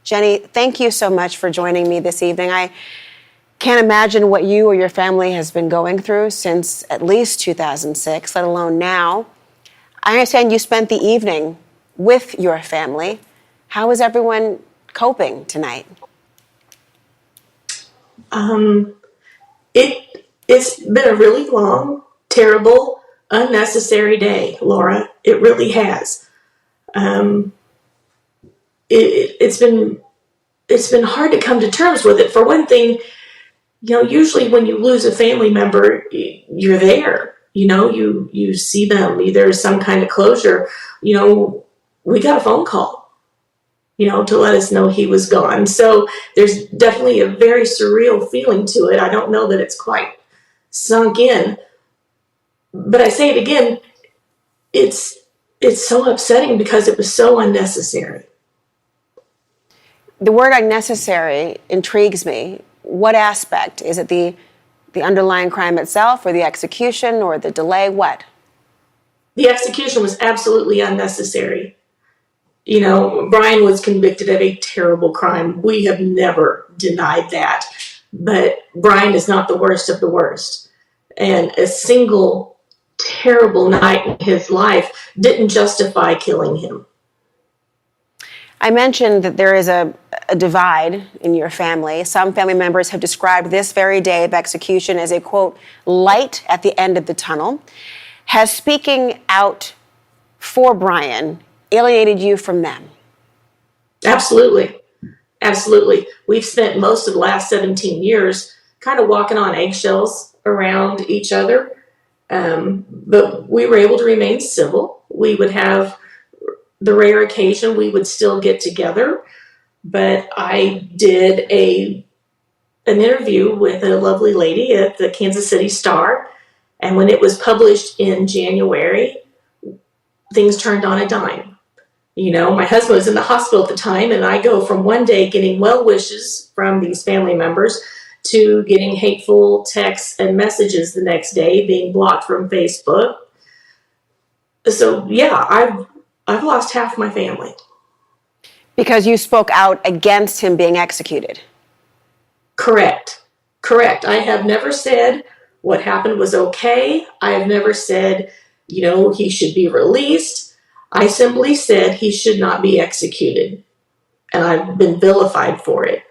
Jenny, thank you so much for joining me this evening. I can't imagine what you or your family has been going through since at least 2006, let alone now. I understand you spent the evening with your family. How is everyone coping tonight? It's been a really long, terrible, unnecessary day, Laura. It really has. It's been hard to come to terms with it. For one thing, usually when you lose a family member, you're there. You see them. There's some kind of closure. We got a phone call, to let us know he was gone. So there's definitely a very surreal feeling to it. I don't know that it's quite sunk in. But I say it again, it's so upsetting because it was so unnecessary. The word unnecessary intrigues me. What aspect? Is it the underlying crime itself, or the execution, or the delay? What? The execution was absolutely unnecessary. Brian was convicted of a terrible crime. We have never denied that. But Brian is not the worst of the worst. And a single terrible night in his life didn't justify killing him. I mentioned that there is a divide in your family. Some family members have described this very day of execution as a, quote, light at the end of the tunnel. Has speaking out for Brian alienated you from them? Absolutely. Absolutely. We've spent most of the last 17 years kind of walking on eggshells around each other. But we were able to remain civil. We would have the rare occasion we would still get together. But I did an interview with a lovely lady at the Kansas City Star. And when it was published in January, things turned on a dime. My husband was in the hospital at the time, and I go from one day getting well wishes from these family members to getting hateful texts and messages the next day, being blocked from Facebook. So, yeah, I've lost half my family. Because you spoke out against him being executed? Correct. I have never said what happened was okay. I have never said, he should be released. I simply said he should not be executed. And I've been vilified for it.